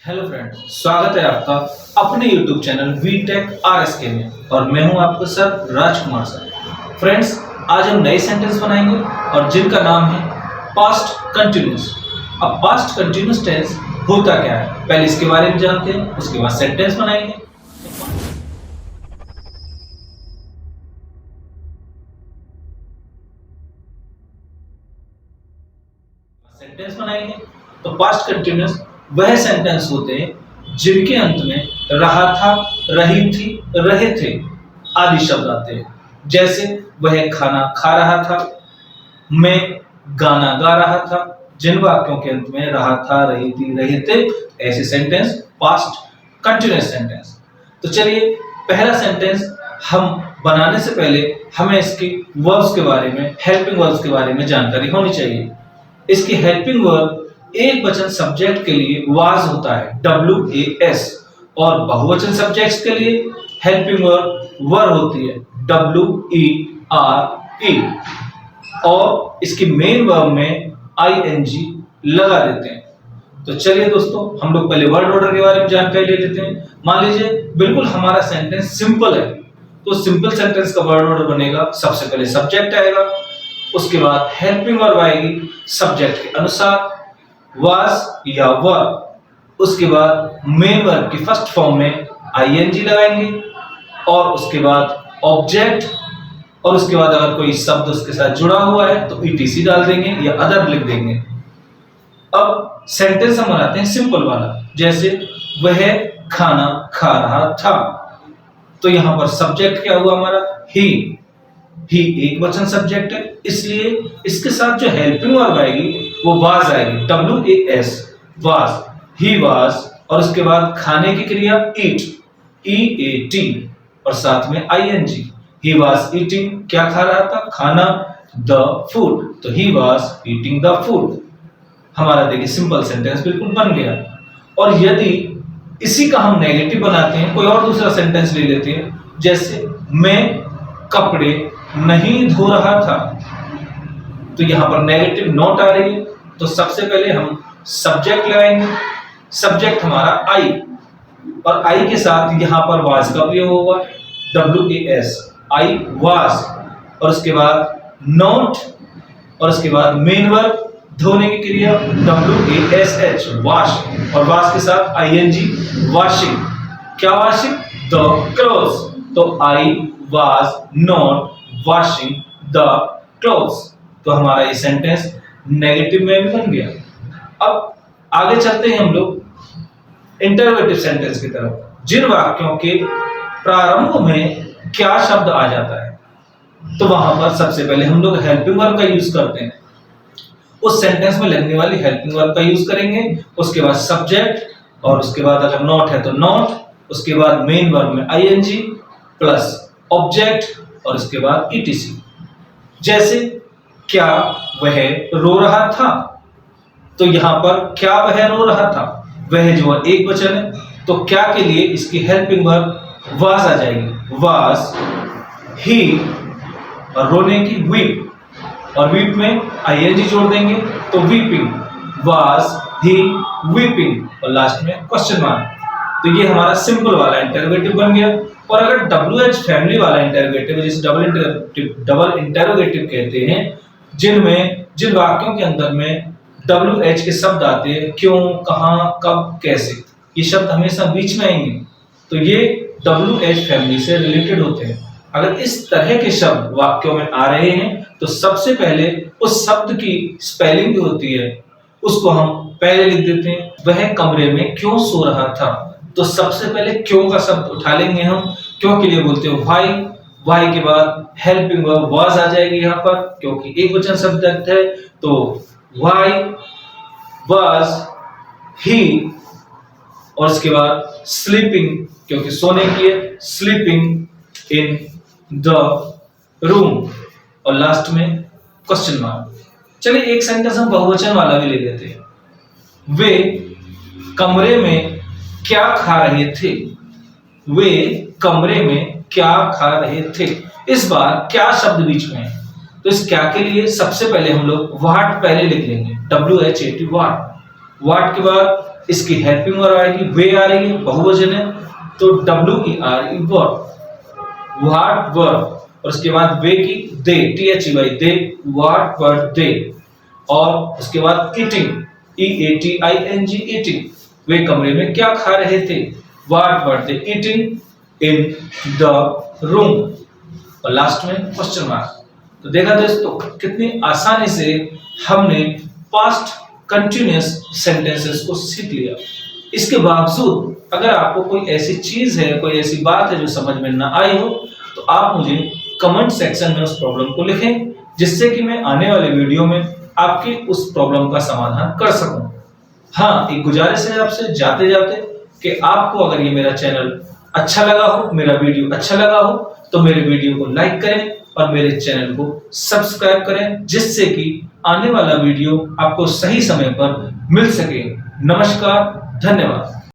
Hello friend, स्वागत है आपका अपने YouTube चैनल वीटेक आरएसके में और मैं हूं आपका सर राजकुमार सर। फ्रेंड्स, आज हम नए सेंटेंस बनाएंगे और जिनका नाम है पास्ट कंटिन्यूअस। अब पास्ट कंटिन्यूअस टेंस होता क्या है, पहले इसके बारे में जानते हैं, उसके बाद सेंटेंस बनाएंगे। तो पास्ट कंटिन्यूअस वह सेंटेंस होते हैं जिनके अंत में रहा था, रही थी, रहे थे आदि शब्द आते हैं। जैसे वह खाना खा रहा था, मैं गाना गा रहा था। जिन वाक्यों के अंत में रहा था, रही थी, रहे थे, ऐसे सेंटेंस पास्ट कंटिन्यूअस सेंटेंस। तो चलिए, पहला सेंटेंस हम बनाने से पहले हमें इसके वर्ब्स के बारे में, हेल्पिंग वर्ब्स के बारे में जानकारी होनी चाहिए। इसकी हेल्पिंग वर्ब एक वचन सब्जेक्ट के लिए वाज होता है, WAS, और बहुवचन सब्जेक्ट्स के लिए हेल्पिंग वर्ब वर होती है, WERE, और इसकी मेन वर्ब में ING लगा देते हैं। तो चलिए दोस्तों, हम लोग पहले वर्ड ऑर्डर के बारे में जानकारी ले लेते हैं। मान लीजिए बिल्कुल हमारा सेंटेंस सिंपल है, तो सिंपल सेंटेंस का वर्ड ऑर्डर बनेगा, सबसे पहले सब्जेक्ट आएगा, उसके बाद हेल्पिंग वर्ब आएगी सब्जेक्ट के अनुसार, वाज या वर, उसके बाद मेन वर्ब की फर्स्ट फॉर्म में ING लगाएंगे, और उसके बाद ऑब्जेक्ट, और उसके बाद अगर कोई शब्द उसके साथ जुड़ा हुआ है तो ETC डाल देंगे या अदर लिख देंगे। अब सेंटेंस हम बनाते हैं सिंपल वाला, जैसे वह खाना खा रहा था। तो यहां पर सब्जेक्ट क्या हुआ हमारा, ही एक वचन सब्जेक्ट है, इसलिए इसके साथ जो हेल्पिंग वर्ब आएगी वो वाज आएगी, WAS, वाज, ही वाज, और उसके बाद खाने की क्रिया ईट, EAT, और साथ में ING, ही वाज ईटिंग, क्या खा रहा था, खाना, द फूड, तो he was eating the food. हमारा देखिए सिंपल सेंटेंस बिल्कुल बन गया। और यदि इसी का हम नेगेटिव बनाते हैं, कोई और दूसरा सेंटेंस ले लेते हैं, जैसे मैं कपड़े नहीं धो रहा था। तो यहां पर नेगेटिव नोट आ रही है, तो सबसे पहले हम सब्जेक्ट लगाएंगे, सब्जेक्ट हमारा I, और I के साथ यहां पर वाज का प्रयोग होगा, WAS, I वाज, और उसके बाद नोट, और उसके बाद मेन वर्ब धोने की क्रिया WASH, वॉश, और वॉश के साथ ING, वॉशिंग, क्या वॉशिंग, द क्लोथ्स, तो I was not washing the clothes। तो हमारा ये सेंटेंस नेगेटिव में भी बन गया। अब आगे चलते हैं हम लोग इंटरोगेटिव सेंटेंस की तरफ, जिन वाक्यों के प्रारंभ में क्या शब्द आ जाता है, तो वहां पर सबसे पहले हम लोग हेल्पिंग वर्ब का यूज करते हैं। उस सेंटेंस में लगने वाली हेल्पिंग वर्ब का यूज करेंगे, उसके बाद सब्जेक्ट, और उसके बाद अगर नॉट है तो नॉट, उसके बाद मेन वर्ब में ING प्लस ऑब्जेक्ट, और उसके बाद ETC। जैसे क्या वह रो रहा था, तो यहां पर क्या वह रो रहा था, वह जो है एक वचन है, तो क्या के लिए इसकी हेल्पिंग वर्ब वाज आ जाएगी, वाज ही, और रोने की वीप, और वीप में ING जोड़ देंगे तो वीपिंग, वाज ही वीपिंग, और लास्ट में क्वेश्चन मार्क। तो ये हमारा सिंपल वाला इंटरोगेटिव बन गया। और अगर WH फैमिली वाला इंटरोगेटिव, जिसे डबल इंटरोगेटिव कहते हैं, जिन वाक्यों के अंदर में WH के शब्द आते हैं, क्यों, कहां, कब, कैसे, ये शब्द हमेशा बीच में आएंगे, तो ये WH फैमिली से रिलेटेड होते हैं। अगर इस तरह के शब्द वाक्यों में आ रहे हैं तो सबसे पहले उस शब्द की स्पेलिंग जो होती है उसको हम पहले लिख देते हैं। वह कमरे में क्यों सो रहा था, तो सबसे पहले क्यों का शब्द उठा लेंगे हम, क्यों के लिए बोलते हो वाई के बाद हेल्पिंग वर्ब वाज आ जाएगी यहाँ पर, क्योंकि एक वचन सब्जेक्ट है, तो वाई वाज ही, और उसके बाद स्लीपिंग, क्योंकि सोने की है, स्लीपिंग इन द रूम, और लास्ट में क्वेश्चन मार्क। चलिए एक सेंटेंस हम बहुवचन वाला भी ले लेते हैं। वे कमरे में क्या खा रहे थे, वे कमरे में क्या खा रहे थे। इस बार क्या शब्द बीच में है, तो इस क्या के लिए सबसे पहले हम लोग व्हाट पहले लिख लेंगे, WHAT, व्हाट के बाद इसकी हेल्पिंग वर्ब आएगी, वे आ रही है, बहुवचन है, तो WERE वर्ब, व्हाट वर्ब, और उसके बाद वे की दे, THEY दे, व्हाट वर दे, और उसके बाद ईटिंग, EATING ईटिंग, वे कमरे में क्या खा रहे थे, what were they eating in the room, और लास्ट में क्वेश्चन मार्क। तो देखा दोस्तों कितनी आसानी से हमने पास्ट कंटिन्यूअस सेंटेंसेस को सीख लिया। इसके बावजूद अगर आपको कोई ऐसी चीज है, कोई ऐसी बात है जो समझ में ना आई हो, तो आप मुझे कमेंट सेक्शन में उस प्रॉब्लम को लिखें, जिससे कि मैं आने वाले वीडियो में आपकी उस प्रॉब्लम का समाधान कर सकूं। हाँ, एक गुजारिश है आपसे जाते जाते कि आपको अगर ये मेरा चैनल अच्छा लगा हो, मेरा वीडियो अच्छा लगा हो, तो मेरे वीडियो को लाइक करें और मेरे चैनल को सब्सक्राइब करें, जिससे कि आने वाला वीडियो आपको सही समय पर मिल सके। नमस्कार, धन्यवाद।